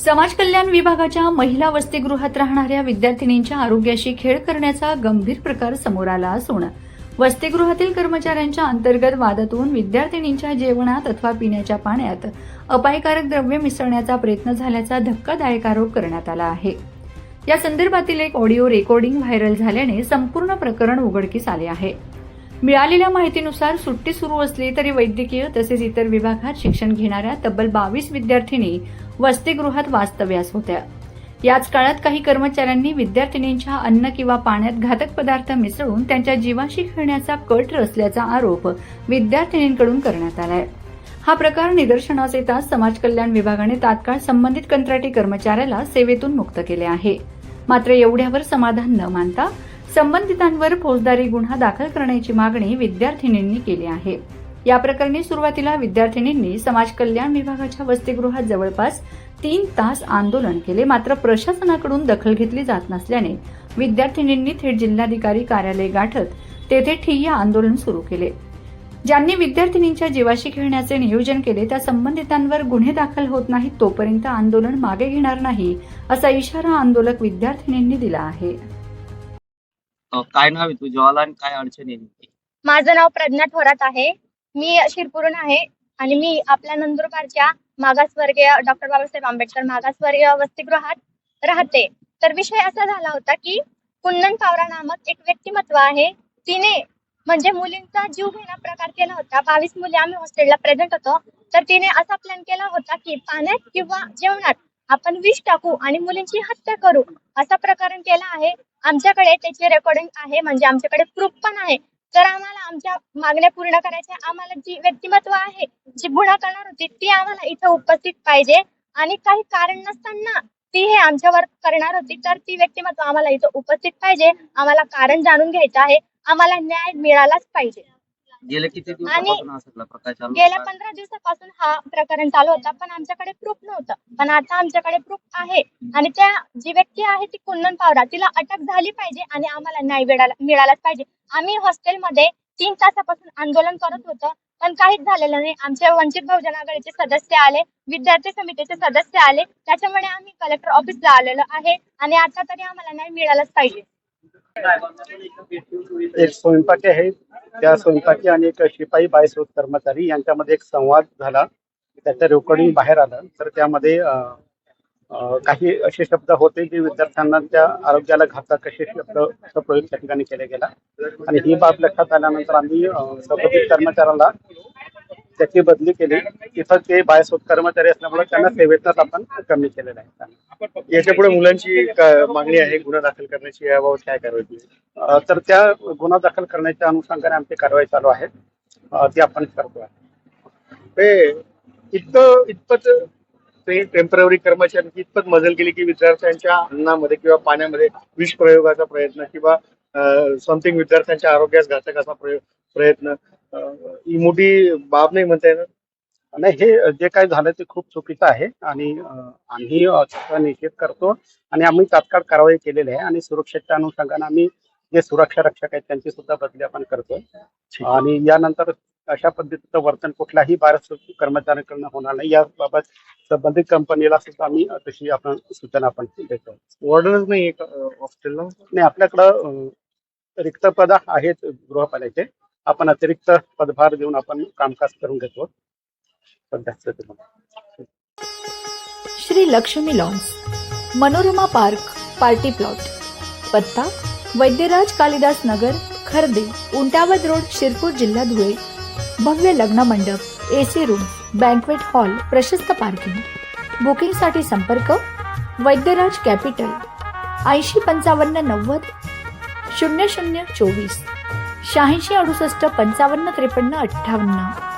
समाज कल्याण विभागाच्या महिला वसतिगृहात राहणाऱ्या विद्यार्थिनींच्या आरोग्याशी खेळ करण्याचा गंभीर प्रकार समोर आला असून वसतिगृहातील कर्मचाऱ्यांच्या अंतर्गत वादातून विद्यार्थिनींच्या जेवणात अथवा पिण्याच्या पाण्यात अपायकारक द्रव्य मिसळण्याचा प्रयत्न झाल्याचा धक्कादायक आरोप करण्यात आला आहे। या संदर्भातील एक ऑडिओ रेकॉर्डिंग व्हायरल झाल्याने संपूर्ण प्रकरण उघडकीस आले आहे। मिळालेल्या माहितीनुसार सुट्टी सुरू असली तरी वैद्यकीय तसेच इतर विभागात शिक्षण घेणाऱ्या तब्बल 22 विद्यार्थिनी वसतिगृहात वास्तव्यास होत्या। याच काळात काही कर्मचाऱ्यांनी विद्यार्थिनींच्या अन्न किंवा पाण्यात घातक पदार्थ मिसळून त्यांच्या जीवाशी खेळण्याचा कट रचल्याचा आरोप विद्यार्थिनींकडून करण्यात आलाय। हा प्रकार निदर्शनास येताच समाज कल्याण विभागाने तात्काळ संबंधित कंत्राटी कर्मचाऱ्याला सेवेतून मुक्त केले आहे। मात्र एवढ्यावर समाधान न मानता संबंधितांवर फौजदारी गुन्हा दाखल करण्याची मागणी विद्यार्थिनींनी केली आहे। या प्रकरणी सुरुवातीला विद्यार्थिनींनी समाज कल्याण विभागाच्या वसतिगृहात जवळपास 3 तास आंदोलन केले। मात्र प्रशासनाकडून दखल घेतली जात नसल्याने विद्यार्थिनींनी थेट जिल्हाधिकारी कार्यालय गाठत तेथे ठिय्या आंदोलन सुरू केले। ज्यांनी विद्यार्थिनींच्या जीवाशी खेळण्याचे नियोजन केले त्या संबंधितांवर गुन्हे दाखल होत नाहीत तोपर्यंत आंदोलन मागे घेणार नाही असा इशारा आंदोलक विद्यार्थिनींनी दिला आहे। काय नाव आहे तुझं आणि काय अडचण आहे? माझं नाव प्रज्ञा थोरात आहे। मी शिरपूरहून आहे आणि मी आपल्या नंदुरबारच्या मागासवर्गीय डॉक्टर बाबासाहेब आंबेडकर मागासवर्गीय वसतिगृहात राहते। तर विषय असा झाला होता की कुंदन पावरा नामक एक व्यक्तिमत्व आहे, तिने म्हणजे मुलींचा जीव घेणा प्रकार केला होता। 22 मुली आम्ही हॉस्टेलला प्रेझेंट होतो। तर तिने असा प्लॅन केला होता की पाण्यात किंवा जेवणात आपण विष टाकू आणि मुलींची हत्या करू, असा प्रकरण केला आहे। आमच्याकडे त्याची रेकॉर्डिंग आहे, म्हणजे आमच्याकडे प्रूफ पण आहे। तर आम्हाला आमच्या मागण्या पूर्ण करायच्या, आम्हाला जी व्यक्तिमत्व आहे जी गुन्हा करणार होती ती आम्हाला इथं उपस्थित पाहिजे आणि काही कारण नसताना ती हे आमच्यावर करणार होती, तर ती व्यक्तिमत्व आम्हाला इथं उपस्थित पाहिजे। आम्हाला कारण जाणून घ्यायचं आहे, आम्हाला न्याय मिळालाच पाहिजे। गेल्या किती दिवसापासून हा सगळा प्रकार चालू? गेल्या 15 दिवसापासून हा प्रकरण चालू होता, पण आमच्याकडे प्रूफ नव्हतं। पण आता आमच्याकडे प्रूफ आहे आणि त्या जी व्यक्ती आहे ती कुंदन पावरा, तिला अटक झाली पाहिजे आणि आम्हाला न्याय मिळालाच पाहिजे। आम्ही हॉस्टेलमध्ये 3 तासापासून आंदोलन करत होतो, पण काहीच झालेलं नाही। आमचे वंचित बहुजन आघाडीचे सदस्य आले, विद्यार्थी समितीचे सदस्य आले, त्याच्यामुळे आम्ही कलेक्टर ऑफिसला आलेलो आहे आणि आता तरी आम्हाला न्याय मिळालाच पाहिजे। एक स्वयंपाकी आहे, त्या स्वयंपाकी आणि एक शिपाई बायसोद कर्मचारी यांच्यामध्ये एक संवाद झाला, त्याचं रेकॉर्डिंग बाहेर आलं। तर त्यामध्ये काही असे शब्द होते जे विद्यार्थ्यांना त्या आरोग्याला घातक असे शब्द प्रयोग त्या ठिकाणी केले गेला आणि ही बाब लक्षात आल्यानंतर आम्ही संबंधित कर्मचाऱ्याला त्याची बदली केली। तिथं ते बायसोद कर्मचारी असल्यामुळे त्यांना सेवेतच आपण कमी केलेलं आहे। याच्या पुढे मुलांची मागणी आहे गुन्हा दाखल करण्याची, याबाबत काय कारवाई? तर त्या गुन्हा दाखल करण्याच्या अनुषंगाने आमची कारवाई चालू आहे, ती आपण करतोय। इतपत टेम्पररी कर्मचाऱ्यांची इतपत मजल केली की विद्यार्थ्यांच्या अन्नामध्ये किंवा पाण्यामध्ये विष प्रयोगाचा प्रयत्न किंवा समथिंग विद्यार्थ्यांच्या आरोग्यास घातक असा प्रयत्न, ही मोठी बाब नाही म्हणता येणार? नाही, हे जे काय झालं ते खूप चुकीचं आहे आणि आम्ही त्याचा निषेध करतो आणि आम्ही तात्काळ कारवाई केलेली आहे आणि सुरक्षेच्या अनुषंगाने आम्ही जे सुरक्षा रक्षक आहेत त्यांची सुद्धा बदली आपण करतोय आणि यानंतर अशा पद्धतीचं वर्तन कुठल्याही भारत कर्मचाऱ्यांकडून होणार नाही याबाबत संबंधित कंपनीला सुद्धा आम्ही तशी आपण सूचना आपण देतो। वॉर्डनच नाही हॉस्टेलला? नाही, आपल्याकडं रिक्त पद आहेत गृहपाल्याचे, आपण अतिरिक्त पदभार देऊन आपण कामकाज करून घेतो। Shri Lakshmi lawns, Manorama park, party plot, पत्ता वैद्यराज कालिदास नगर, खर्दे, उंटावद रोड, शिरपूर, जिल्हा धुळे। भव्य लग्न मंडप, AC रूम, बँक्वेट हॉल, प्रशस्त पार्किंग। बुकिंग साठी संपर्क वैद्यराज कॅपिटल 80 55 90 00 24 86 68 55 53 58।